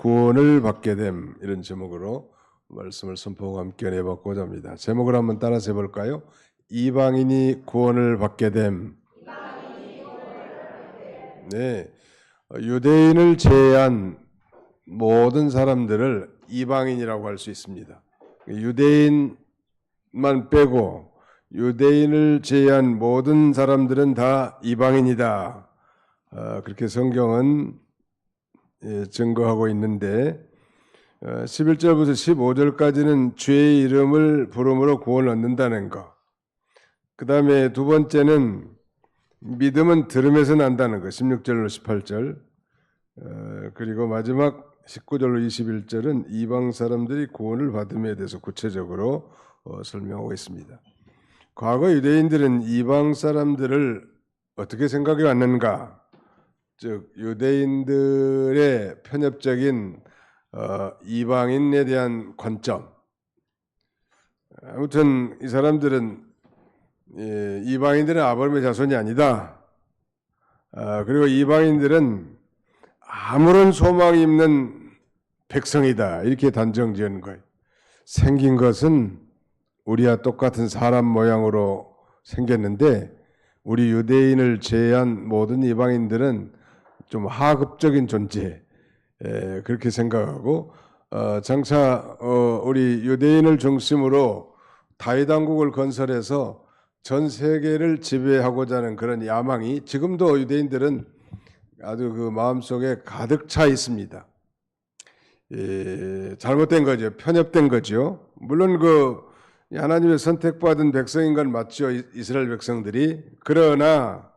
구원을 받게 됨, 이런 제목으로 말씀을 선포하고 함께 내봤고자 합니다. 제목을 한번 따라서 해볼까요? 이방인이 구원을 받게 됨. 네, 유대인을 제외한 모든 사람들을 이방인이라고 할 수 있습니다. 유대인만 빼고 유대인을 제외한 모든 사람들은 다 이방인이다. 그렇게 성경은 증거하고 있는데 11절부터 15절까지는 주의 이름을 부름으로 구원을 얻는다는 것. 그 다음에 두 번째는 믿음은 들음에서 난다는 것. 16절로 18절. 그리고 마지막 19절로 21절은 이방 사람들이 구원을 받음에 대해서 구체적으로 설명하고 있습니다. 과거 유대인들은 이방 사람들을 어떻게 생각해 왔는가? 즉 유대인들의 편협적인 이방인에 대한 관점. 아무튼 이 사람들은 이방인들은 아브라함의 자손이 아니다. 그리고 이방인들은 아무런 소망이 없는 백성이다. 이렇게 단정지은 거예요. 생긴 것은 우리와 똑같은 사람 모양으로 생겼는데 우리 유대인을 제외한 모든 이방인들은 좀 하급적인 존재, 그렇게 생각하고 장차 우리 유대인을 중심으로 다윗 왕국을 건설해서 전 세계를 지배하고자 하는 그런 야망이 지금도 유대인들은 아주 그 마음속에 가득 차 있습니다. 잘못된 거죠. 편협된 거죠. 물론 그 하나님의 선택받은 백성인 건 맞죠. 이스라엘 백성들이. 그러나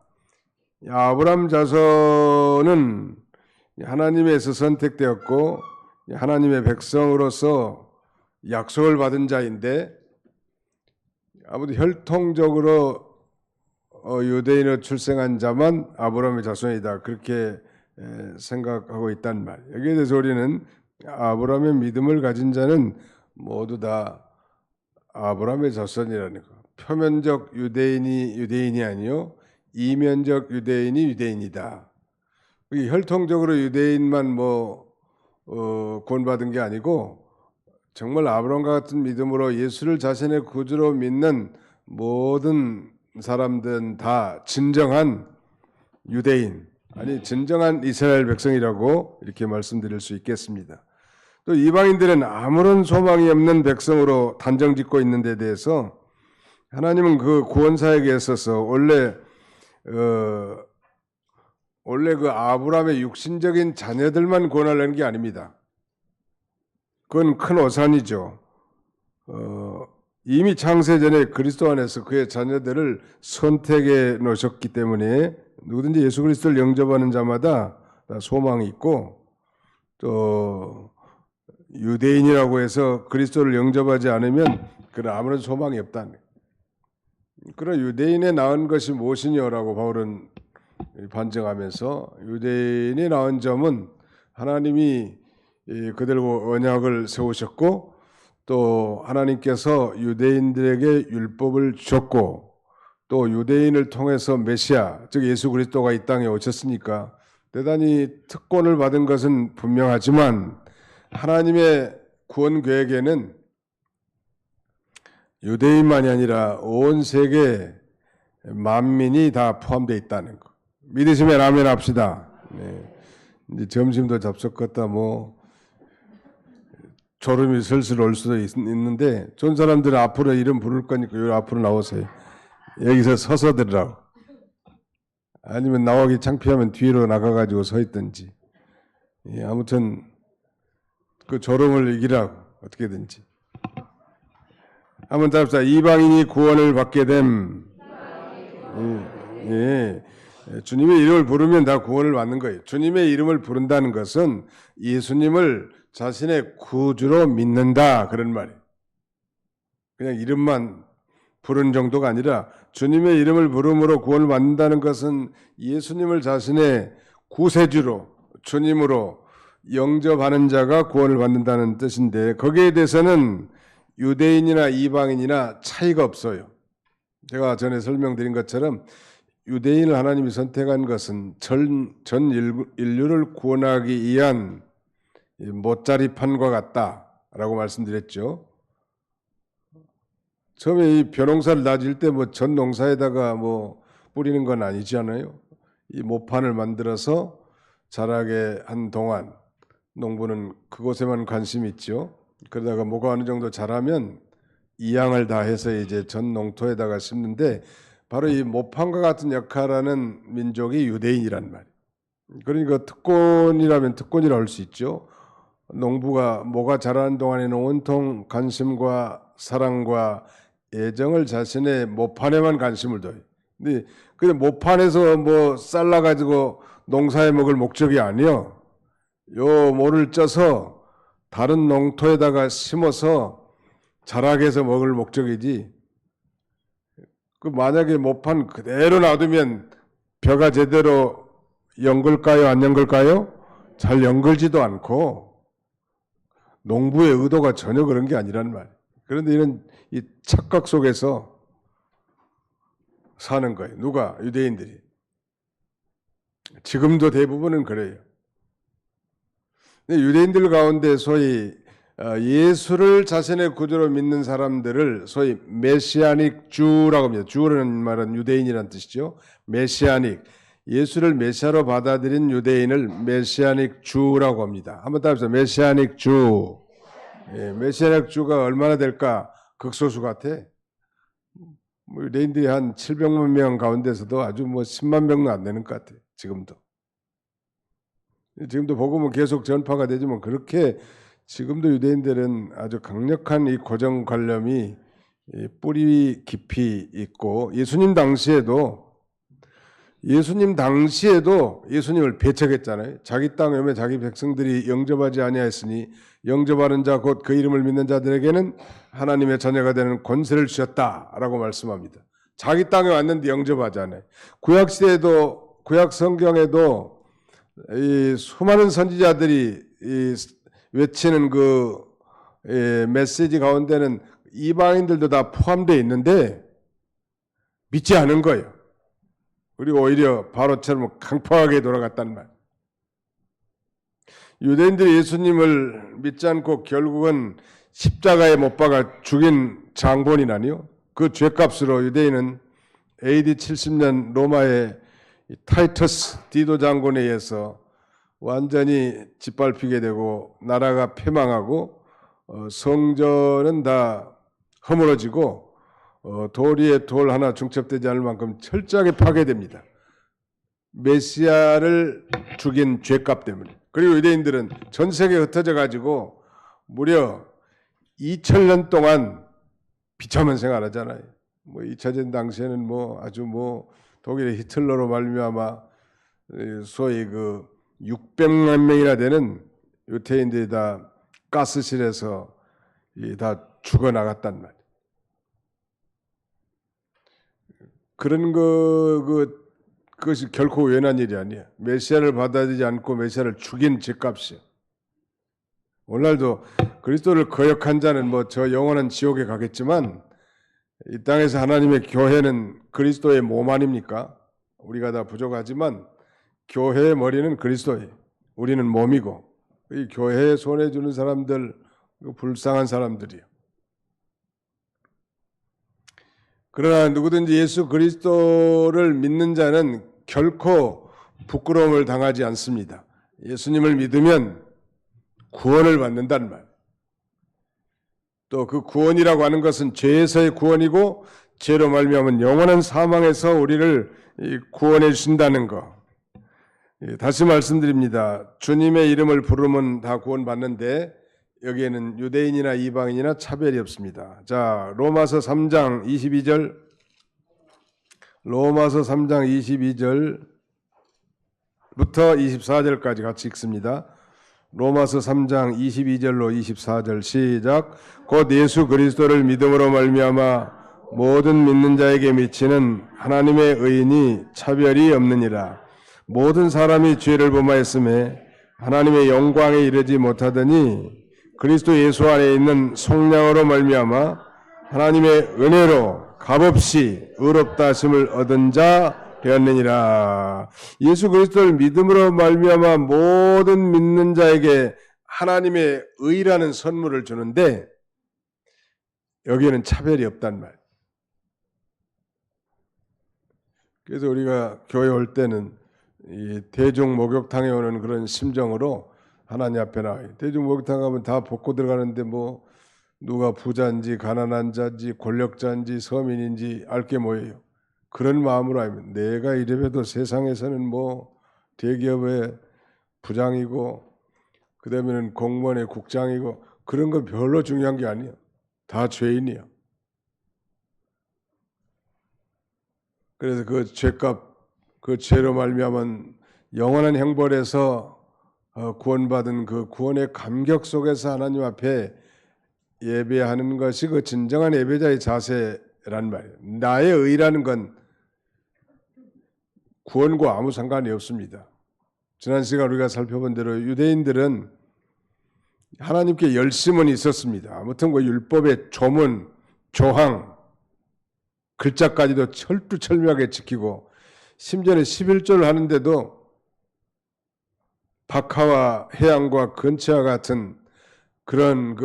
아브라함 자손은 하나님에서 선택되었고 하나님의 백성으로서 약속을 받은 자인데 아무튼 혈통적으로 유대인으로 출생한 자만 아브라함의 자손이다. 그렇게 생각하고 있단 말이에요. 여기에 대해서 우리는 아브라함의 믿음을 가진 자는 모두 다 아브라함의 자손이라는 거. 표면적 유대인이 아니요 이면적 유대인이 유대인이다. 혈통적으로 유대인만 구원받은 게 아니고 정말 아브라함과 같은 믿음으로 예수를 자신의 구주로 믿는 모든 사람들은 다 진정한 유대인, 아니 진정한 이스라엘 백성이라고 이렇게 말씀드릴 수 있겠습니다. 또 이방인들은 아무런 소망이 없는 백성으로 단정짓고 있는 데 대해서 하나님은 그 구원 사역에 있어서 원래 그 아브라함의 육신적인 자녀들만 구원하려는 게 아닙니다. 그건 큰 오산이죠. 이미 창세 전에 그리스도 안에서 그의 자녀들을 선택해 놓으셨기 때문에 누구든지 예수 그리스도를 영접하는 자마다 다 소망이 있고 또 유대인이라고 해서 그리스도를 영접하지 않으면 그는 아무런 소망이 없다는 거예요. 그런 유대인에 낳은 것이 무엇이냐라고 바울은 반증하면서 유대인이 낳은 점은 하나님이 그들과 언약을 세우셨고 또 하나님께서 유대인들에게 율법을 주셨고 또 유대인을 통해서 메시아 즉 예수 그리스도가 이 땅에 오셨으니까 대단히 특권을 받은 것은 분명하지만 하나님의 구원 계획에는 유대인만이 아니라 온 세계 만민이 다 포함되어 있다는 거. 믿으시면 아멘 합시다. 네. 이제 점심도 잡숫겠다 졸음이 슬슬 올 수도 있는데 좋은 사람들은 앞으로 이름 부를 거니까 여기 앞으로 나오세요. 여기서 서서 들으라고. 아니면 나오기 창피하면 뒤로 나가가지고 서 있든지. 아무튼 그 졸음을 이기라고 어떻게든지. 한번 답시다. 이방인이 구원을 받게 됨. 주님의 이름을 부르면 다 구원을 받는 거예요. 주님의 이름을 부른다는 것은 예수님을 자신의 구주로 믿는다 그런 말이에요. 그냥 이름만 부르는 정도가 아니라 주님의 이름을 부름으로 구원을 받는다는 것은 예수님을 자신의 구세주로 주님으로 영접하는 자가 구원을 받는다는 뜻인데 거기에 대해서는 유대인이나 이방인이나 차이가 없어요. 제가 전에 설명드린 것처럼 유대인을 하나님이 선택한 것은 전 인류를 구원하기 위한 못자리판과 같다라고 말씀드렸죠. 처음에 이 벼농사를 다질 때 뭐 전 농사에다가 뭐 뿌리는 건 아니잖아요. 이 모판을 만들어서 자라게 한 동안 농부는 그곳에만 관심이 있죠. 그러다가 뭐가 어느 정도 자라면 이양을 다 해서 이제 전 농토에다가 심는데 바로 이 모판과 같은 역할하는 민족이 유대인이란 말이에요. 그러니까 특권이라면 특권이라고 할 수 있죠. 농부가 뭐가 자라는 동안에는 온통 관심과 사랑과 애정을 자신의 모판에만 관심을 둬요. 근데 그 모판에서 뭐 잘라가지고 농사에 먹을 목적이 아니요. 요 모를 쪄서 다른 농토에다가 심어서 자라게 해서 먹을 목적이지. 그 만약에 모판 그대로 놔두면 벼가 제대로 연글까요? 안 연글까요? 잘 연글지도 않고 농부의 의도가 전혀 그런 게 아니란 말이에요. 그런데 이런 이 착각 속에서 사는 거예요. 누가? 유대인들이. 지금도 대부분은 그래요. 근데 유대인들 가운데 소위 예수를 자신의 구주로 믿는 사람들을 소위 메시아닉 주라고 합니다. 주라는 말은 유대인이라는 뜻이죠. 메시아닉. 예수를 메시아로 받아들인 유대인을 메시아닉 주라고 합니다. 한번 따라해보세요. 메시아닉 주. 예, 메시아닉 주가 얼마나 될까? 극소수 같아. 뭐 유대인들이 한 700만 명 가운데서도 아주 뭐 10만 명도 안 되는 것 같아. 지금도 복음은 계속 전파가 되지만 그렇게 지금도 유대인들은 아주 강력한 이 고정관념이 뿌리 깊이 있고 예수님 당시에도 예수님을 배척했잖아요. 자기 땅에 오면 자기 백성들이 영접하지 아니하였으니 영접하는 자 곧 그 이름을 믿는 자들에게는 하나님의 자녀가 되는 권세를 주셨다라고 말씀합니다. 자기 땅에 왔는데 영접하지 않아요. 구약 시대에도 구약 성경에도 이 수많은 선지자들이 외치는 그 메시지 가운데는 이방인들도 다 포함되어 있는데 믿지 않은 거예요. 그리고 오히려 바로처럼 강팍하게 돌아갔단 말. 유대인들이 예수님을 믿지 않고 결국은 십자가에 못 박아 죽인 장본이라니요. 그 죄값으로 유대인은 AD 70년 로마의 타이터스 디도 장군에 의해서 완전히 짓밟히게 되고 나라가 패망하고 성전은 다 허물어지고 돌 위에 돌 하나 중첩되지 않을 만큼 철저하게 파괴됩니다. 메시아를 죽인 죄값 때문에. 그리고 유대인들은 전 세계에 흩어져 가지고 무려 2000년 동안 비참한 생활하잖아요. 뭐 2차 대전 당시에는 뭐 아주 뭐 독일의 히틀러로 말미암아 소위 그 600만 명이나 되는 유태인들이 다 가스실에서 다 죽어나갔단 말이에요. 그런 그것이 결코 우연한 일이 아니에요. 메시아를 받아들이지 않고 메시아를 죽인 죄값이에요. 오늘날도 그리스도를 거역한 자는 뭐 저 영원한 지옥에 가겠지만 이 땅에서 하나님의 교회는 그리스도의 몸 아닙니까? 우리가 다 부족하지만 교회의 머리는 그리스도예요. 우리는 몸이고 이 교회에 손해 주는 사람들 불쌍한 사람들이에요. 그러나 누구든지 예수 그리스도를 믿는 자는 결코 부끄러움을 당하지 않습니다. 예수님을 믿으면 구원을 받는다는 말. 또 그 구원이라고 하는 것은 죄에서의 구원이고 죄로 말미암은 영원한 사망에서 우리를 구원해 주신다는 것. 다시 말씀드립니다. 주님의 이름을 부르면 다 구원받는데 여기에는 유대인이나 이방인이나 차별이 없습니다. 자, 로마서 3장 22절 로마서 3장 22절부터 24절까지 같이 읽습니다. 로마서 3장 22절로 24절 시작. 곧 예수 그리스도를 믿음으로 말미암아 모든 믿는 자에게 미치는 하나님의 의인이 차별이 없느니라. 모든 사람이 죄를 범하였음에 하나님의 영광에 이르지 못하더니 그리스도 예수 안에 있는 속량으로 말미암아 하나님의 은혜로 값없이 의롭다 하심을 얻은 자 되었느니라. 예수 그리스도를 믿음으로 말미암아 모든 믿는 자에게 하나님의 의라는 선물을 주는데 여기에는 차별이 없단 말. 그래서 우리가 교회 올 때는 이 대중 목욕탕에 오는 그런 심정으로 하나님 앞에 나와요. 대중 목욕탕 가면 다 벗고 들어가는데 뭐 누가 부자인지 가난한 자인지 권력자인지 서민인지 알게 뭐예요. 그런 마음으로 하면 내가 이래봬도 세상에서는 뭐 대기업의 부장이고 그다음에는 공무원의 국장이고 그런 건 별로 중요한 게 아니에요. 다 죄인이야. 그래서 그 죄값, 그 죄로 말미암은 영원한 형벌에서 구원받은 그 구원의 감격 속에서 하나님 앞에 예배하는 것이 그 진정한 예배자의 자세란 말이에요. 나의 의라는 건 구원과 아무 상관이 없습니다. 지난 시간 우리가 살펴본 대로 유대인들은 하나님께 열심은 있었습니다. 아무튼 그 율법의 조문, 조항, 글자까지도 철두철미하게 지키고 심지어는 11조를 하는데도 박하와 해양과 근처와 같은 그런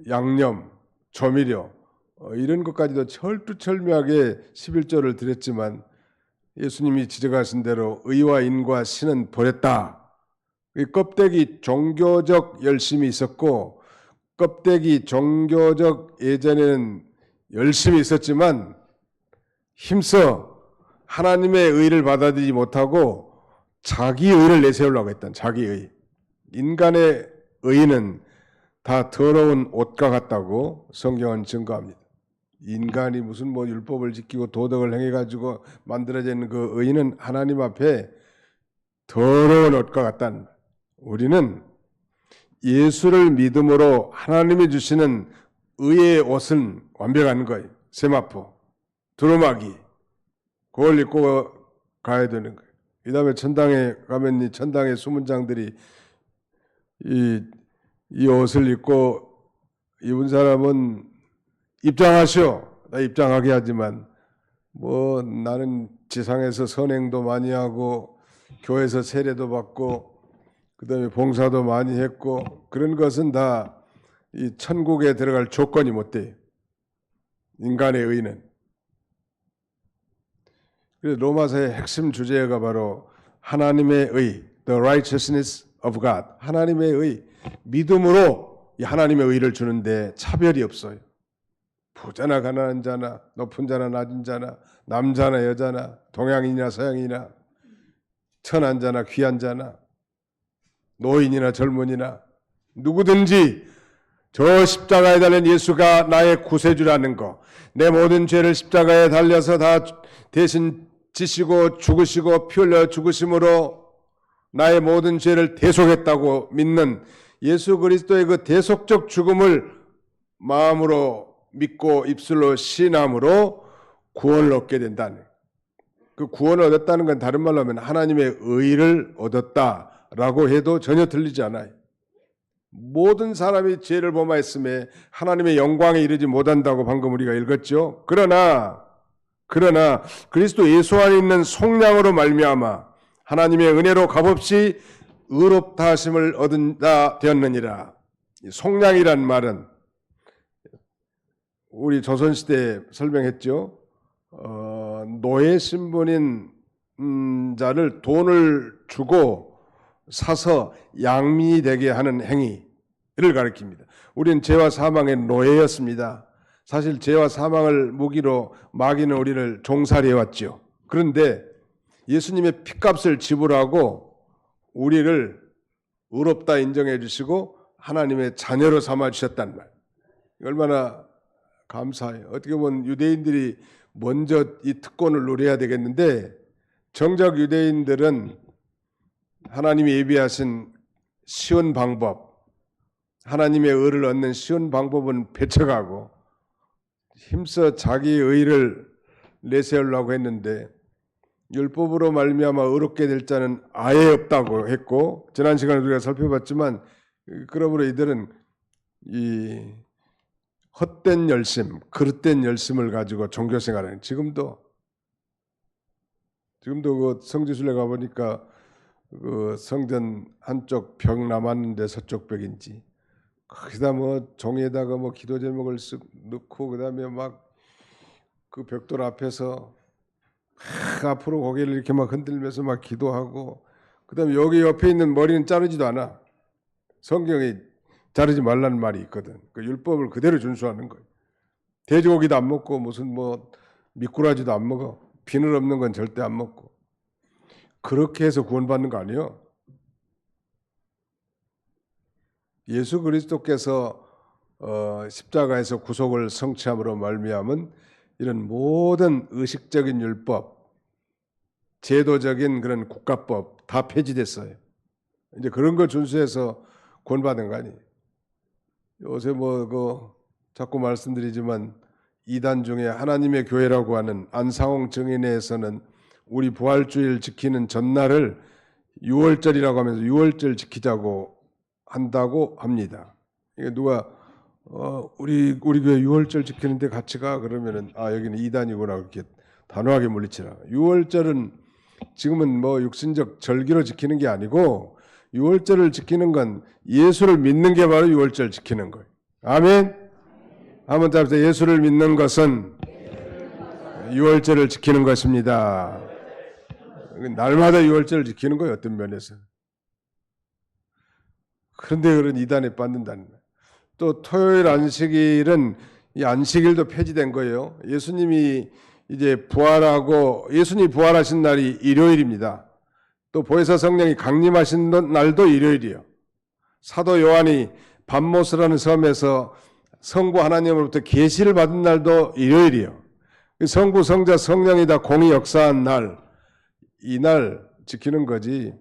양념, 조미료 이런 것까지도 철두철미하게 11조를 드렸지만 예수님이 지적하신 대로 의와 인과 신은 버렸다. 이 껍데기 종교적 열심이 있었고 껍데기 종교적 예전에는 열심히 있었지만 힘써 하나님의 의를 받아들이지 못하고 자기 의를 내세우려고 했던 자기 의. 인간의 의는 다 더러운 옷과 같다고 성경은 증거합니다. 인간이 무슨 뭐 율법을 지키고 도덕을 행해가지고 만들어진 그 의는 하나님 앞에 더러운 옷과 같다는. 우리는 예수를 믿음으로 하나님이 주시는 의의 옷은 완벽한 거예요. 세마포, 두루마기, 그걸 입고 가야 되는 거예요. 이 다음에 천당에 가면 이 천당의 수문장들이 이 옷을 입고 입은 사람은 입장하시오. 나 입장하게 하지만 뭐 나는 지상에서 선행도 많이 하고 교회에서 세례도 받고 그다음에 봉사도 많이 했고 그런 것은 다 이 천국에 들어갈 조건이 못 돼요. 인간의 의는. 그래서 로마서의 핵심 주제가 바로 하나님의 의, the righteousness of God. 하나님의 의, 믿음으로 이 하나님의 의를 주는데 차별이 없어요. 부자나 가난한 자나 높은 자나 낮은 자나 남자나 여자나 동양인이나 서양인이나 천한 자나 귀한 자나 노인이나 젊은이나 누구든지 저 십자가에 달린 예수가 나의 구세주라는 거, 내 모든 죄를 십자가에 달려서 다 대신 지시고 죽으시고 피 흘려 죽으심으로 나의 모든 죄를 대속했다고 믿는 예수 그리스도의 그 대속적 죽음을 마음으로 믿고 입술로 신함으로 구원을 얻게 된다는. 그 구원을 얻었다는 건 다른 말로 하면 하나님의 의를 얻었다라고 해도 전혀 틀리지 않아요. 모든 사람이 죄를 범하였음에 하나님의 영광에 이르지 못한다고 방금 우리가 읽었죠. 그러나 그리스도 예수 안에 있는 속량으로 말미암아 하나님의 은혜로 값없이 의롭다 하심을 얻은다 되었느니라. 속량이란 말은 우리 조선시대에 설명했죠. 노예 신분인 자를 돈을 주고 사서 양민이 되게 하는 행위를 가리킵니다. 우리는 죄와 사망의 노예였습니다. 사실 죄와 사망을 무기로 마귀는 우리를 종살이해왔죠. 그런데 예수님의 피값을 지불하고 우리를 의롭다 인정해 주시고 하나님의 자녀로 삼아 주셨단 말. 얼마나 감사해요. 어떻게 보면 유대인들이 먼저 이 특권을 누려야 되겠는데 정작 유대인들은 하나님이 예비하신 쉬운 방법, 하나님의 의를 얻는 쉬운 방법은 배척하고 힘써 자기의 의를 내세우려고 했는데 율법으로 말미암아 의롭게 될 자는 아예 없다고 했고 지난 시간에 우리가 살펴봤지만 그러므로 이들은 이 헛된 열심, 그릇된 열심을 가지고 종교생활을 지금도 그 성지순례 가보니까 그 성전 한쪽 벽 남았는데 서쪽 벽인지 거기다 뭐 종이에다가 뭐 기도 제목을 쓱 넣고 그다음에 막 그 벽돌 앞에서 막 앞으로 고개를 이렇게 막 흔들면서 막 기도하고 그다음에 여기 옆에 있는 머리는 자르지도 않아. 성경에 자르지 말라는 말이 있거든. 그 율법을 그대로 준수하는 거예요. 돼지고기도 안 먹고 무슨 뭐 미꾸라지도 안 먹어. 비늘 없는 건 절대 안 먹고. 그렇게 해서 구원받는 거 아니에요. 예수 그리스도께서 십자가에서 구속을 성취함으로 말미암은 이런 모든 의식적인 율법, 제도적인 그런 국가법 다 폐지됐어요. 이제 그런 걸 준수해서 구원받은 거 아니에요. 요새 자꾸 말씀드리지만 이단 중에 하나님의 교회라고 하는 안상홍 정인회에서는 우리 부활주일 지키는 전날을 6월절이라고 하면서 6월절 지키자고 한다고 합니다. 이게 누가 우리 교회 6월절 지키는데 같이 가 그러면은 여기는 이단이구나 그렇게 단호하게 물리치라. 6월절은 지금은 뭐 육신적 절기로 지키는 게 아니고 6월절을 지키는 건 예수를 믿는 게 바로 6월절 지키는 거예요. 아멘. 한번 답시다. 예수를 믿는 것은 6월절을 지키는 것입니다. 날마다 6월절을 지키는 거예요. 어떤 면에서. 그런데 그런 이단에 빠진다는 거예요. 또 토요일 안식일은 이 안식일도 폐지된 거예요. 예수님이 이제 부활하고 예수님이 부활하신 날이 일요일입니다. 또 보혜사 성령이 강림하신 날도 일요일이에요. 사도 요한이 밤모스라는 섬에서 성부 하나님으로부터 계시를 받은 날도 일요일이에요. 성부, 성자, 성령이 다 공의 역사한 날, 이 날 지키는 거지.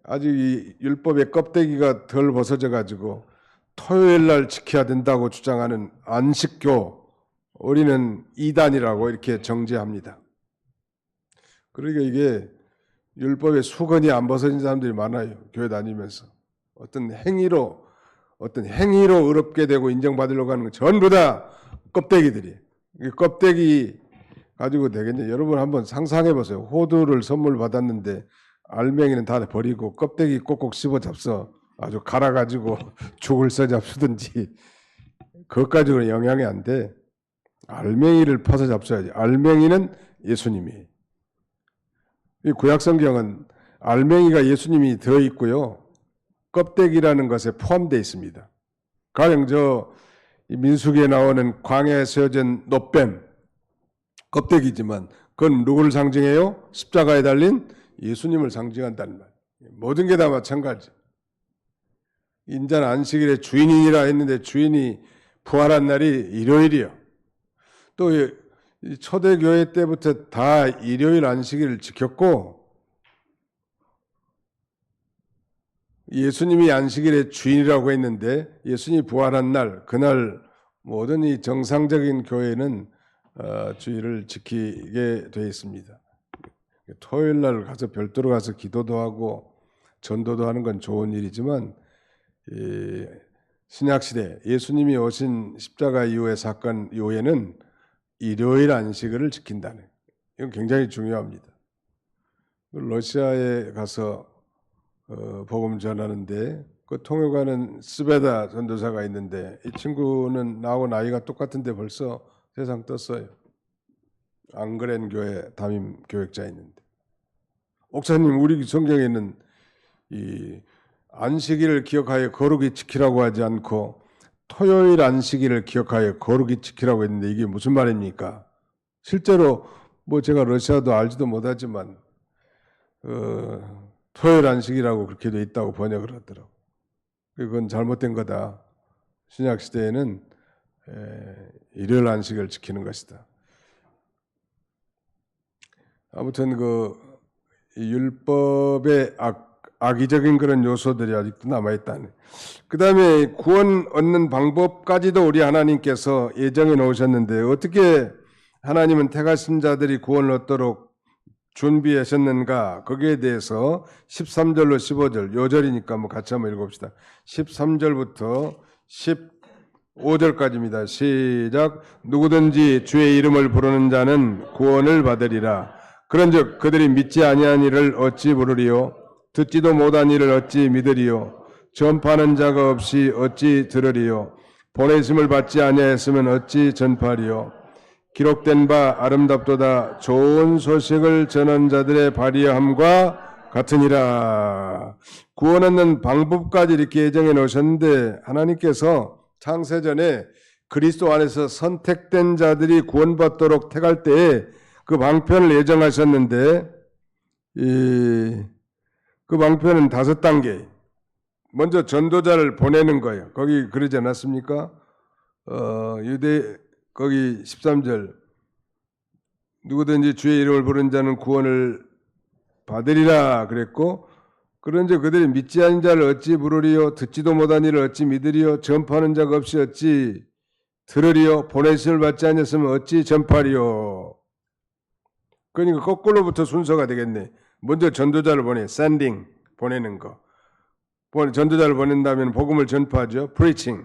아직 이 율법의 껍데기가 덜 벗어져 가지고 토요일 날 지켜야 된다고 주장하는 안식교 우리는 이단이라고 이렇게 정죄합니다. 그러니까 이게 율법의 수건이 안 벗어진 사람들이 많아요. 교회 다니면서 어떤 행위로 의롭게 되고 인정받으려고 하는 건 전부 다 껍데기들이에요. 껍데기 가지고 되겠냐? 여러분 한번 상상해 보세요. 호두를 선물 받았는데 알맹이는 다 버리고 껍데기 꼭꼭 씹어 잡숴 아주 갈아가지고 죽을 써 잡수든지 그것 가지고는 영향이 안 돼. 알맹이를 퍼서 잡숴야지. 알맹이는 예수님이. 이 구약성경은 알맹이가 예수님이 들어있고요. 껍데기라는 것에 포함되어 있습니다. 가령 민수기에 나오는 광야에 세워진 놋뱀 껍데기지만 그건 누구를 상징해요? 십자가에 달린 예수님을 상징한다는 말. 모든 게 다 마찬가지. 인자는 안식일의 주인이라 했는데 주인이 부활한 날이 일요일이요. 또 초대교회 때부터 다 일요일 안식일을 지켰고 예수님이 안식일의 주인이라고 했는데 예수님이 부활한 날 그날 모든 이 정상적인 교회는 주일을 지키게 되어 있습니다. 토요일 날 가서 별도로 가서 기도도 하고 전도도 하는 건 좋은 일이지만 신약시대 예수님이 오신 십자가 이후의 사건 이후에는 일요일 안식일을 지킨다는 이건 굉장히 중요합니다. 러시아에 가서 복음 전하는데 그 통역하는 스베다 전도사가 있는데 이 친구는 나하고 나이가 똑같은데 벌써 세상 떴어요. 앙그렌 교회 담임 교역자 있는데 목사님 우리 성경에는 이 안식일을 기억하여 거룩히 지키라고 하지 않고 토요일 안식일을 기억하여 거룩히 지키라고 했는데 이게 무슨 말입니까? 실제로 제가 러시아도 알지도 못하지만 토요일 안식이라고 그렇게 돼 있다고 번역을 하더라고. 그건 잘못된 거다. 신약 시대에는 일요일 안식을 지키는 것이다. 아무튼 율법의 악의적인 그런 요소들이 아직도 남아있다네. 그 다음에 구원 얻는 방법까지도 우리 하나님께서 예정해 놓으셨는데 어떻게 하나님은 택하신 자들이 구원을 얻도록 준비하셨는가? 거기에 대해서 13절로 15절, 요절이니까 같이 한번 읽어봅시다. 13절부터 15절까지입니다. 시작. 누구든지 주의 이름을 부르는 자는 구원을 받으리라. 그런즉 그들이 믿지 아니한 이를 어찌 부르리요? 듣지도 못한 일을 어찌 믿으리요? 전파하는 자가 없이 어찌 들으리요? 보내심을 받지 아니하였으면 어찌 전파하리요? 기록된 바 아름답도다 좋은 소식을 전한 자들의 발의함과 같으니라. 구원 얻는 방법까지 이렇게 예정해 놓으셨는데 하나님께서 창세전에 그리스도 안에서 선택된 자들이 구원받도록 택할 때에 그 방편을 예정하셨는데 그 방편은 5단계. 먼저 전도자를 보내는 거예요. 거기 그러지 않았습니까? 유대 거기 13절 누구든지 주의 이름을 부르는 자는 구원을 받으리라 그랬고 그런즉 그들이 믿지 않은 자를 어찌 부르리요? 듣지도 못한 이를 어찌 믿으리요? 전파하는 자가 없이 어찌 들으리요? 보내심을 받지 않았으면 어찌 전파리요? 그러니까 거꾸로부터 순서가 되겠네. 먼저 전도자를 보내, sending, 보내는 거. 전도자를 보낸다면 복음을 전파하죠. preaching.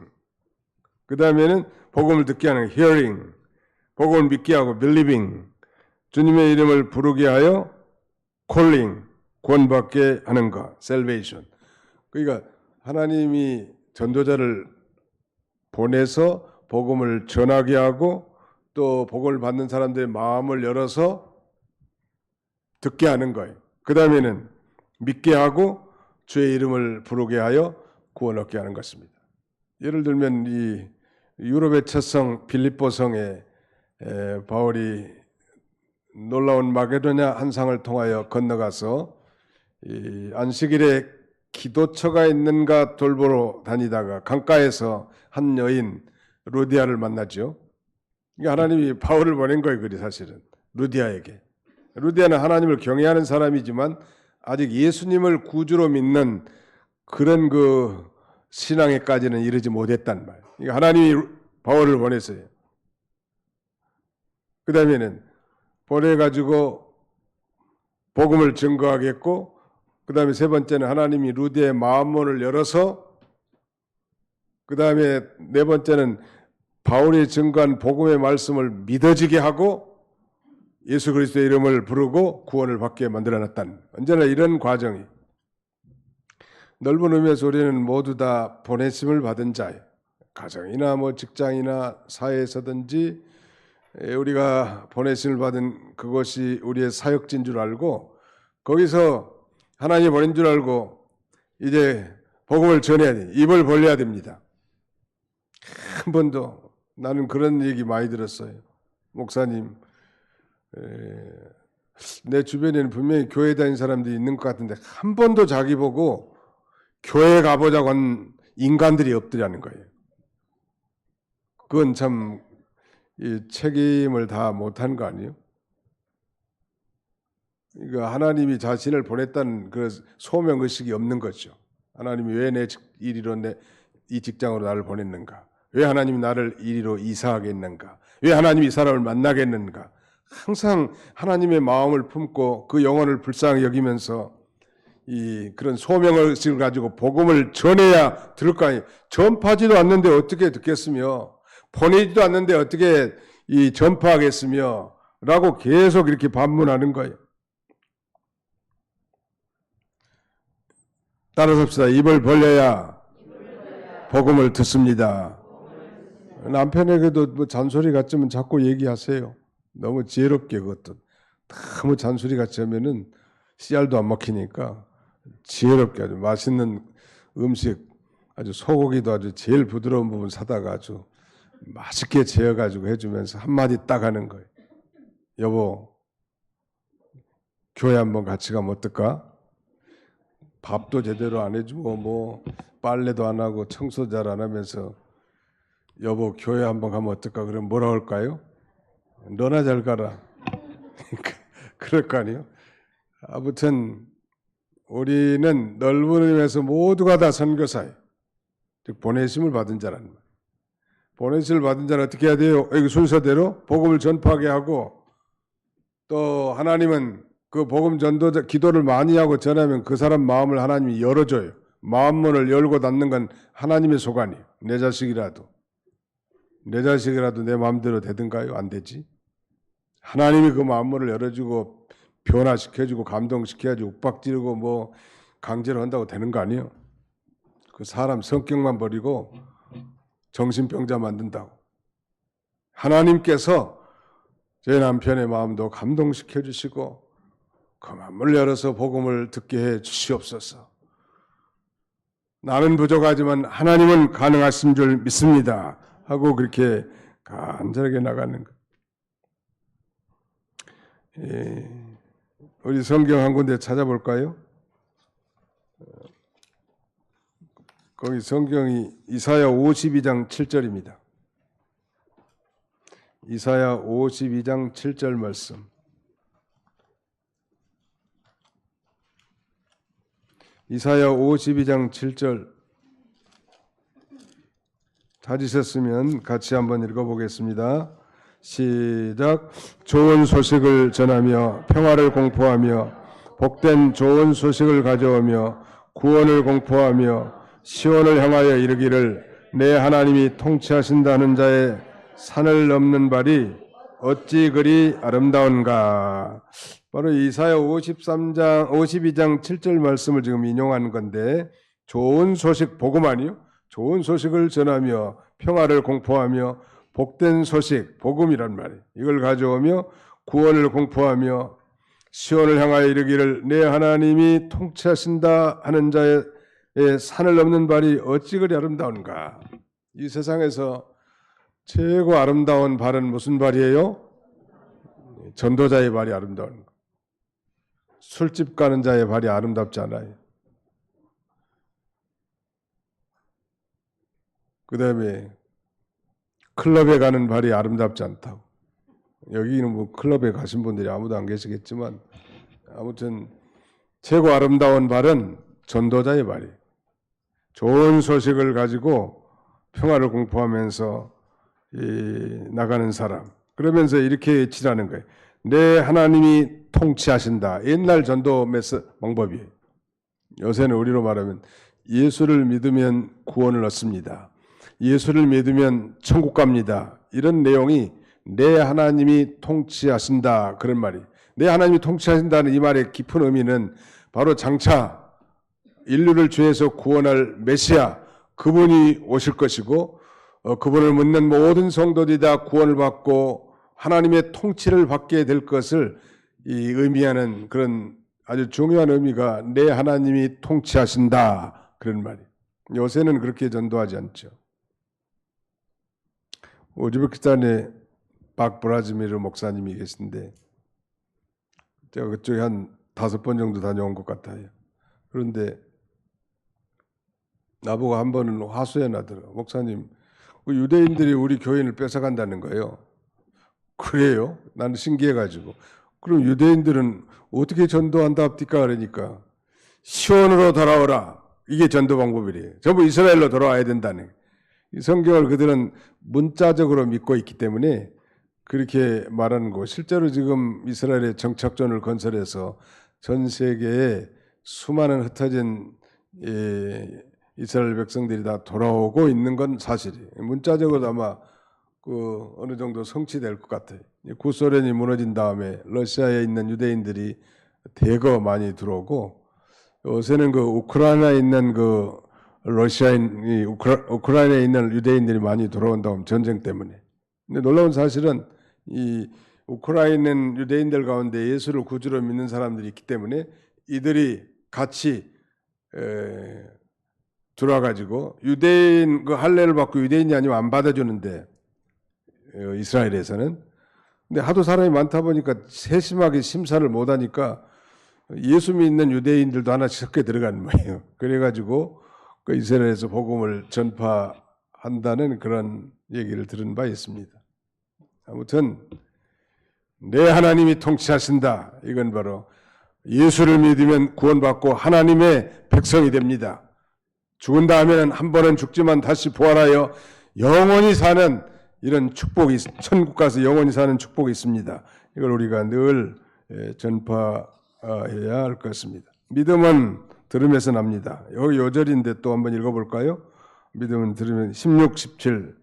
그 다음에는 복음을 듣게 하는 hearing. 복음을 믿게 하고 believing. 주님의 이름을 부르게 하여 calling. 구원받게 하는 거. salvation. 그러니까 하나님이 전도자를 보내서 복음을 전하게 하고 또 복음을 받는 사람들의 마음을 열어서 듣게 하는 거예요. 그 다음에는 믿게 하고 주의 이름을 부르게 하여 구원 얻게 하는 것입니다. 예를 들면 이 유럽의 첫 성 빌립보성에 바울이 놀라운 마게도냐 한상을 통하여 건너가서 이 안식일에 기도처가 있는가 돌보러 다니다가 강가에서 한 여인 루디아를 만나죠. 하나님이 바울을 보낸 거예요. 그리 사실은 루디아에게. 루디아는 하나님을 경외하는 사람이지만 아직 예수님을 구주로 믿는 그런 그 신앙에까지는 이르지 못했단 말이에요. 그러니까 하나님이 바울을 보냈어요. 그 다음에는 보내가지고 복음을 증거하겠고, 그 다음에 세 번째는 하나님이 루디아의 마음문을 열어서, 그 다음에 네 번째는 바울이 증거한 복음의 말씀을 믿어지게 하고 예수 그리스도의 이름을 부르고 구원을 받게 만들어놨다는, 언제나 이런 과정이. 넓은 의미에서 우리는 모두 다 보내심을 받은 자예요. 가정이나 뭐 직장이나 사회에서든지 우리가 보내심을 받은 그것이 우리의 사역지인 줄 알고 거기서 하나님이 보낸 줄 알고 이제 복음을 전해야 돼. 입을 벌려야 됩니다. 한 번도 나는 그런 얘기 많이 들었어요. 목사님, 내 주변에는 분명히 교회 다니는 사람들이 있는 것 같은데 한 번도 자기 보고 교회 가보자고 한 인간들이 없더라는 거예요. 그건 참 이 책임을 다 못한 거 아니에요? 그러니까 하나님이 자신을 보냈다는 그 소명의식이 없는 거죠. 하나님이 왜 내 이리로 이 직장으로 나를 보냈는가? 왜 하나님이 나를 이리로 이사하게 했는가? 왜 하나님이 이 사람을 만나게 했는가? 항상 하나님의 마음을 품고 그 영혼을 불쌍히 여기면서 이 그런 소명의식을 가지고 복음을 전해야 들을 거 아니에요. 전파하지도 않는데 어떻게 듣겠으며 보내지도 않는데 어떻게 이 전파하겠으며 라고 계속 이렇게 반문하는 거예요. 따라서 합시다. 입을 벌려야 복음을 듣습니다. 남편에게도 뭐 잔소리 같으면 자꾸 얘기하세요. 너무 지혜롭게 그것도. 너무 잔소리 같이 하면은 씨알도 안 먹히니까 지혜롭게 아주 맛있는 음식, 아주 소고기도 아주 제일 부드러운 부분 사다가 아주 맛있게 재워가지고 해주면서 한마디 딱 하는 거예요. 여보, 교회 한번 같이 가면 어떨까? 밥도 제대로 안 해주고 뭐 빨래도 안 하고 청소 잘 안 하면서 여보 교회 한번 가면 어떨까? 그럼 뭐라 할까요? 너나 잘 가라. 그럴 거 아니에요? 아무튼 우리는 넓은 의미에서 모두가 다 선교사예요. 즉 보내심을 받은 자라는 거예요. 보내심을 받은 자는 어떻게 해야 돼요? 여기 순서대로 복음을 전파하게 하고 또 하나님은 그 복음 전도자 기도를 많이 하고 전하면 그 사람 마음을 하나님이 열어줘요. 마음문을 열고 닫는 건 하나님의 소관이에요. 내 자식이라도 내 마음대로 되든가요? 안 되지. 하나님이 그 마음문을 열어주고 변화시켜주고 감동시켜주고 욱박지르고 뭐 강제로 한다고 되는 거 아니에요. 그 사람 성격만 버리고 정신병자 만든다고. 하나님께서 제 남편의 마음도 감동시켜 주시고 그 마음을 열어서 복음을 듣게 해 주시옵소서. 나는 부족하지만 하나님은 가능하신 줄 믿습니다 하고 그렇게 간절하게 나가는 것. 우리 성경 한 군데 찾아볼까요? 거기 성경이 이사야 52장 7절입니다. 이사야 52장 7절 말씀. 이사야 52장 7절 찾으셨으면 같이 한번 읽어보겠습니다. 시작. 좋은 소식을 전하며 평화를 공포하며 복된 좋은 소식을 가져오며 구원을 공포하며 시온을 향하여 이르기를 내 하나님이 통치하신다는 자의 산을 넘는 발이 어찌 그리 아름다운가. 바로 이사야 52장 7절 말씀을 지금 인용하는 건데 좋은 소식, 복음 아니요? 좋은 소식을 전하며 평화를 공포하며 복된 소식, 복음이란 말이에요. 이걸 가져오며 구원을 공포하며 시온을 향하여 이르기를 내 하나님이 통치하신다 하는 자의 산을 넘는 발이 어찌 그리 아름다운가. 이 세상에서 최고 아름다운 발은 무슨 발이에요? 전도자의 발이 아름다운 거. 술집 가는 자의 발이 아름답지 않아요. 그 다음에 클럽에 가는 발이 아름답지 않다고. 여기는 뭐 클럽에 가신 분들이 아무도 안 계시겠지만 아무튼 최고 아름다운 발은 전도자의 발이에요. 좋은 소식을 가지고 평화를 공포하면서 나가는 사람. 그러면서 이렇게 외치라는 거예요. 내 하나님이 통치하신다. 옛날 전도 방법이에요. 요새는 우리로 말하면 예수를 믿으면 구원을 얻습니다. 예수를 믿으면 천국 갑니다. 이런 내용이 내 하나님이 통치하신다. 그런 말이. 내 하나님이 통치하신다는 이 말의 깊은 의미는 바로 장차 인류를 죄에서 구원할 메시아 그분이 오실 것이고 그분을 믿는 모든 성도들이 다 구원을 받고 하나님의 통치를 받게 될 것을 의미하는 그런 아주 중요한 의미가 내 하나님이 통치하신다. 그런 말이에요. 요새는 그렇게 전도하지 않죠. 우즈베키스탄에 박브라즈미르 목사님이 계신데 제가 그쪽에 한 5번 정도 다녀온 것 같아요. 그런데 나보고 한 번은 화수해 나더라고요. 목사님, 유대인들이 우리 교인을 뺏어간다는 거예요. 그래요? 나는 신기해가지고. 그럼 유대인들은 어떻게 전도한답니까? 그러니까 시온으로 돌아오라. 이게 전도 방법이래요. 전부 이스라엘로 돌아와야 된다는. 이 성경을 그들은 문자적으로 믿고 있기 때문에 그렇게 말하는 거고, 실제로 지금 이스라엘의 정착존을 건설해서 전 세계에 수많은 흩어진 이스라엘 백성들이 다 돌아오고 있는 건 사실이에요. 문자적으로 아마 어느 정도 성취될 것 같아요. 구소련이 무너진 다음에 러시아에 있는 유대인들이 대거 많이 들어오고, 요새는 우크라이나에 있는 우크라이나에 있는 유대인들이 많이 들어온다고 전쟁 때문에. 근데 놀라운 사실은 이 우크라이나 유대인들 가운데 예수를 구주로 믿는 사람들이 있기 때문에 이들이 같이 들어와가지고 유대인 할례를 받고 유대인이 아니면 안 받아주는데 이스라엘에서는. 근데 하도 사람이 많다 보니까 세심하게 심사를 못하니까 예수 믿는 유대인들도 하나씩 섞여 들어가는 거예요. 그래가지고 이스라엘에서 복음을 전파한다는 그런 얘기를 들은 바 있습니다. 아무튼 내 하나님이 통치하신다. 이건 바로 예수를 믿으면 구원받고 하나님의 백성이 됩니다. 죽은 다음에는 한 번은 죽지만 다시 부활하여 영원히 사는 이런 축복이, 천국 가서 영원히 사는 축복이 있습니다. 이걸 우리가 늘 전파해야 할 것입니다. 믿음은 들음에서 납니다. 여기 요절인데 또 한번 읽어볼까요? 믿음은 들으면 16, 17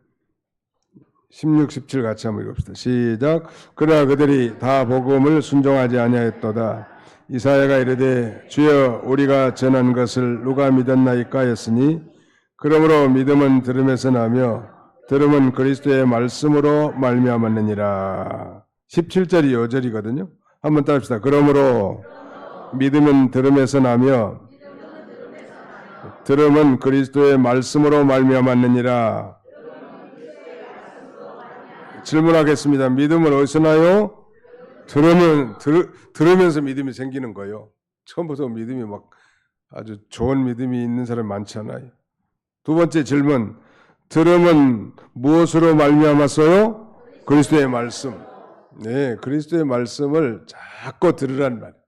같이 한번 읽읍시다. 시작. 그러나 그들이 다 복음을 순종하지 아니하였도다. 이사야가 이르되 주여 우리가 전한 것을 누가 믿었나이까 했으니 그러므로 믿음은 들음에서 나며 들음은 그리스도의 말씀으로 말미암았느니라. 17절이 요절이거든요. 한번 따라합시다. 그러므로 믿음은 들음에서 나며 들음은 그리스도의 말씀으로 말미암았느니라. 질문하겠습니다. 믿음은 어디서 나요? 들으면서 믿음이 생기는 거예요. 처음부터 믿음이 막 아주 좋은 믿음이 있는 사람 많지 않아요. 두 번째 질문. 들음은 무엇으로 말미암았어요? 그리스도의 말씀. 네, 그리스도의 말씀을 자꾸 들으란 말이에요.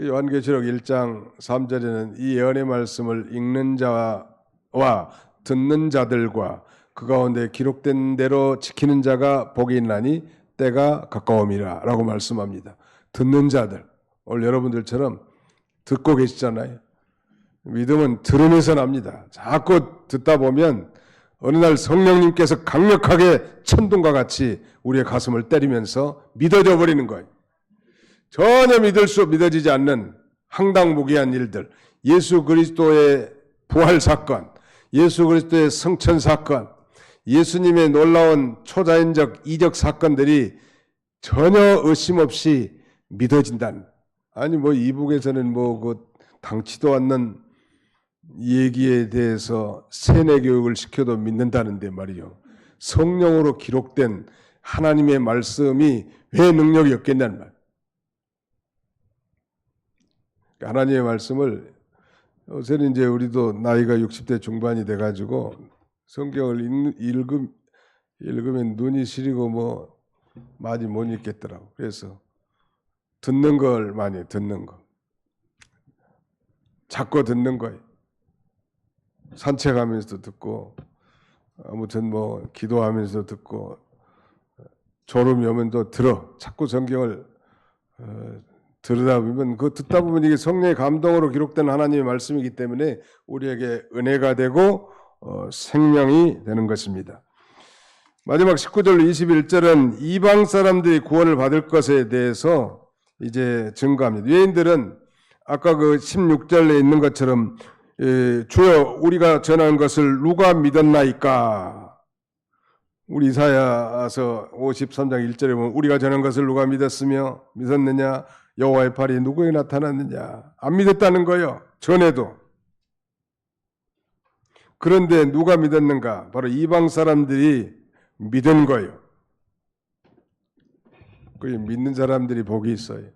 요한계시록 1장 3절에는 이 예언의 말씀을 읽는 자와 듣는 자들과 그 가운데 기록된 대로 지키는 자가 복이 있나니 때가 가까움이라 라고 말씀합니다. 듣는 자들, 오늘 여러분들처럼 듣고 계시잖아요. 믿음은 들으면서 납니다. 자꾸 듣다 보면 어느 날 성령님께서 강력하게 천둥과 같이 우리의 가슴을 때리면서 믿어져 버리는 거예요. 전혀 믿어지지 않는 황당무계한 일들, 예수 그리스도의 부활 사건, 예수 그리스도의 성천 사건, 예수님의 놀라운 초자연적 이적 사건들이 전혀 의심 없이 믿어진다는. 아니 뭐 이북에서는 뭐 그 당치도 않는 얘기에 대해서 세뇌 교육을 시켜도 믿는다는데 말이요. 성령으로 기록된 하나님의 말씀이 왜 능력이 없겠냐는 말. 하나님의 말씀을 요새는 이제 우리도 나이가 60대 중반이 돼가지고 성경을 읽으면 눈이 시리고 뭐 많이 못 읽겠더라고. 그래서 듣는 걸 많이 듣는 거. 자꾸 듣는 거예요. 산책하면서도 듣고 아무튼 뭐 기도하면서도 듣고 졸음이 오면 또 들어. 자꾸 성경을 들으다 보면 그 듣다 보면 이게 성령의 감동으로 기록된 하나님의 말씀이기 때문에 우리에게 은혜가 되고 생명이 되는 것입니다. 마지막 19절로 21절은 이방 사람들이 구원을 받을 것에 대해서 이제 증거합니다. 유대인들은 아까 그 16절에 있는 것처럼 주여 우리가 전한 것을 누가 믿었나이까? 우리 이사야서 53장 1절에 보면 우리가 전한 것을 누가 믿었느냐? 여호와의 팔이 누구에게 나타났느냐? 안 믿었다는 거예요. 전에도. 그런데 누가 믿었는가? 바로 이방 사람들이 믿은 거예요. 그 믿는 사람들이 복이 있어요.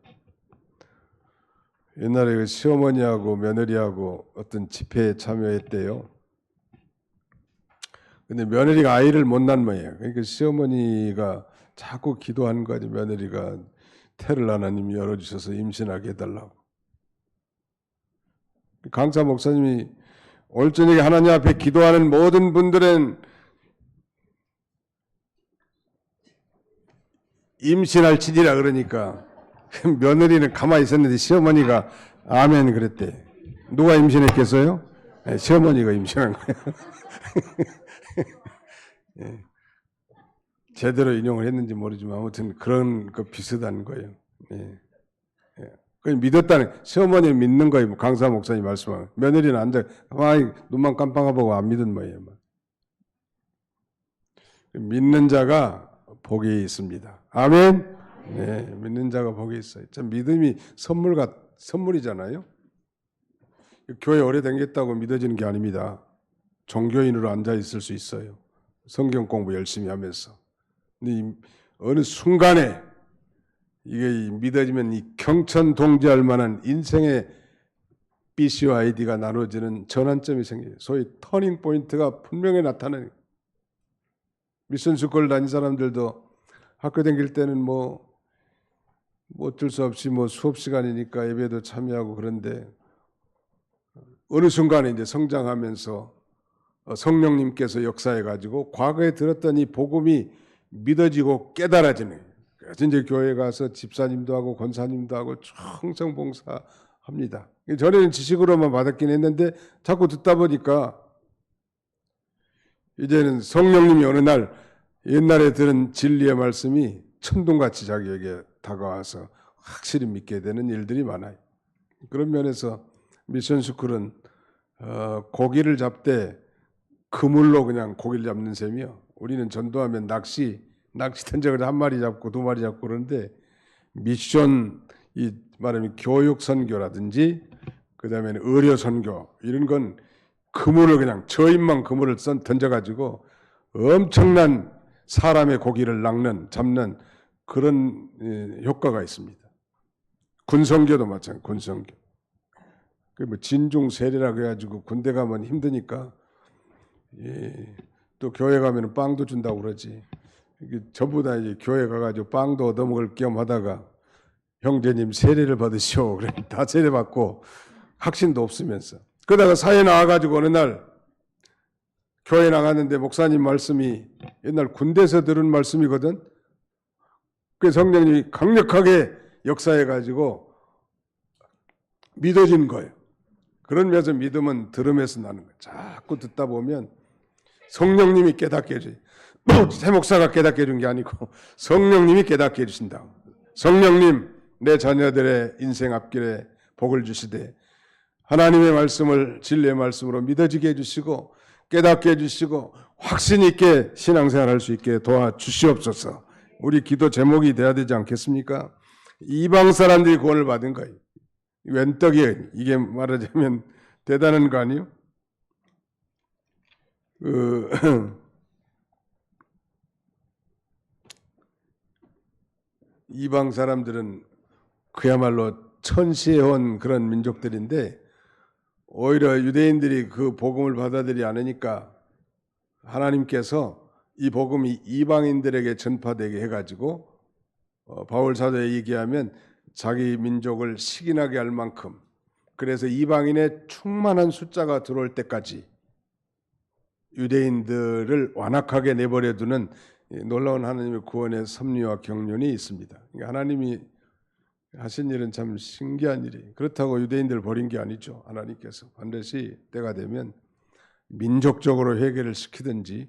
옛날에 그 시어머니하고 며느리하고 어떤 집회에 참여했대요. 근데 며느리가 아이를 못 낳은 모양이에요. 그러니까 시어머니가 자꾸 기도하는 거지. 며느리가 태를 하나님이 열어주셔서 임신하게 해달라고. 강사 목사님이 오늘 저녁에 하나님 앞에 기도하는 모든 분들은 임신할지니라 그러니까 며느리는 가만히 있었는데 시어머니가 아멘 그랬대. 누가 임신했겠어요? 네, 시어머니가 임신한 거예요. 네. 제대로 인용을 했는지 모르지만 아무튼 그런 거 비슷한 거예요. 네. 네. 그냥 믿었다는 시어머니는 믿는 거예요. 강사 목사님 말씀하면 며느리는 앉아 가만히 눈만 깜빡하고 안 믿은 거예요. 믿는 자가 복이 있습니다. 아멘. 네, 믿는 자가 복이 있어요. 참 믿음이 선물이잖아요. 교회 오래 다녔다고 믿어지는 게 아닙니다. 종교인으로 앉아 있을 수 있어요. 성경 공부 열심히 하면서. 근데 어느 순간에 이게 믿어지면 이 경천동지할 만한 인생의 BCOID가 나눠지는 전환점이 생겨요. 소위 터닝 포인트가 분명히 나타나는. 미션 스쿨 다닌 사람들도 학교 다닐 때는 뭐 어쩔 수 없이 뭐 수업 시간이니까 예배도 참여하고 그런데 어느 순간에 이제 성장하면서 성령님께서 역사해 가지고 과거에 들었던 이 복음이 믿어지고 깨달아지는. 그래서 이제 교회 가서 집사님도 하고 권사님도 하고 청성봉사합니다. 전에는 지식으로만 받았긴 했는데 자꾸 듣다 보니까 이제는 성령님이 어느 날 옛날에 들은 진리의 말씀이 천둥같이 자기에게 다가와서 확실히 믿게 되는 일들이 많아요. 그런 면에서 미션스쿨은 고기를 잡되 그물로 그냥 고기를 잡는 셈이요. 우리는 전도하면 낚시 던져서 한 마리 잡고 두 마리 잡고 그러는데 미션 이 말하면 교육 선교라든지 그다음에 의료 선교 이런 건 그물을 그냥 저인만 그물을 던져가지고 엄청난 사람의 고기를 잡는 그런 효과가 있습니다. 군성교도 마찬가지. 군성교. 그 뭐 진중 세례라고 해가지고 군대 가면 힘드니까 또 교회 가면 빵도 준다고 그러지. 전부 다 이제 교회 가가지고 빵도 얻어먹을 겸 하다가 형제님 세례를 받으시오. 그래 다 세례 받고 확신도 없으면서 그러다가 사회 나와가지고 어느 날 교회 나갔는데 목사님 말씀이 옛날 군대에서 들은 말씀이거든. 그 성령님이 강력하게 역사해가지고 믿어진 거예요. 그러면서 믿음은 들음에서 나는 거예요. 자꾸 듣다 보면 성령님이 깨닫게 해줘요. 새 목사가 깨닫게 해준 게 아니고 성령님이 깨닫게 해주신다. 성령님 내 자녀들의 인생 앞길에 복을 주시되 하나님의 말씀을 진리의 말씀으로 믿어지게 해주시고 깨닫게 해주시고 확신 있게 신앙생활할 수 있게 도와주시옵소서. 우리 기도 제목이 돼야 되지 않겠습니까? 이방 사람들이 구원을 받은 거예요. 웬 떡이에요. 이게 말하자면 대단한 거 아니에요? 이방 사람들은 그야말로 천시해온 그런 민족들인데 오히려 유대인들이 그 복음을 받아들이지 않으니까 하나님께서 이 복음이 이방인들에게 전파되게 해가지고 바울 사도에 얘기하면 자기 민족을 식인하게 할 만큼 그래서 이방인의 충만한 숫자가 들어올 때까지 유대인들을 완악하게 내버려두는 놀라운 하나님의 구원의 섭리와 경륜이 있습니다. 하나님이 하신 일은 참 신기한 일이에요. 그렇다고 유대인들을 버린 게 아니죠. 하나님께서 반드시 때가 되면 민족적으로 회개를 시키든지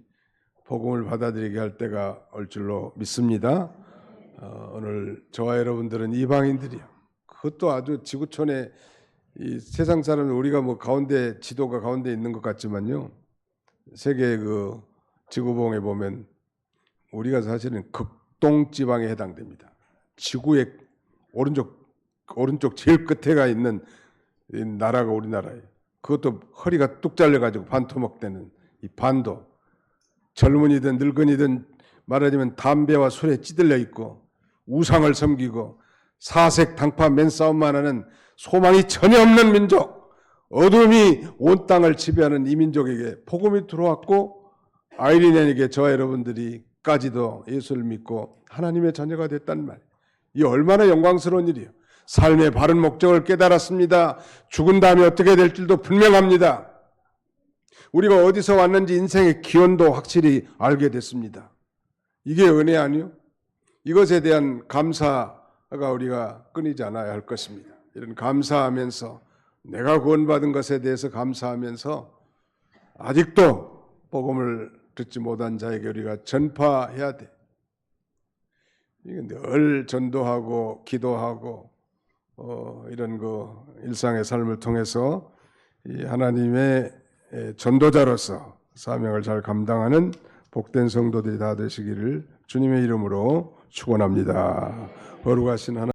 복음을 받아들이게 할 때가 올 줄로 믿습니다. 오늘 저와 여러분들은 이방인들이요. 그것도 아주 지구촌에 이 세상 사람은 우리가 뭐 가운데 지도가 가운데 있는 것 같지만요. 세계 그 지구봉에 보면 우리가 사실은 극동 지방에 해당됩니다. 지구의 오른쪽 제일 끝에가 있는 이 나라가 우리나라예요. 그것도 허리가 뚝 잘려가지고 반토막되는 이 반도 젊은이든 늙은이든 말하자면 담배와 술에 찌들려 있고 우상을 섬기고 사색 당파 맨싸움만 하는 소망이 전혀 없는 민족, 어둠이 온 땅을 지배하는 이 민족에게 복음이 들어왔고 아이리넨에게 저와 여러분들이까지도 예수를 믿고 하나님의 자녀가 됐단 말이에요. 이 얼마나 영광스러운 일이에요. 삶의 바른 목적을 깨달았습니다. 죽은 다음에 어떻게 될 줄도 분명합니다. 우리가 어디서 왔는지 인생의 기원도 확실히 알게 됐습니다. 이게 은혜 아니요? 이것에 대한 감사가 우리가 끊이지 않아야 할 것입니다. 이런 감사하면서 내가 구원받은 것에 대해서 감사하면서 아직도 복음을 듣지 못한 자에게 우리가 전파해야 돼. 이게 늘 전도하고 기도하고 이런 그 일상의 삶을 통해서 이 하나님의 전도자로서 사명을 잘 감당하는 복된 성도들이 다 되시기를 주님의 이름으로 축원합니다. 거룩하신 하나님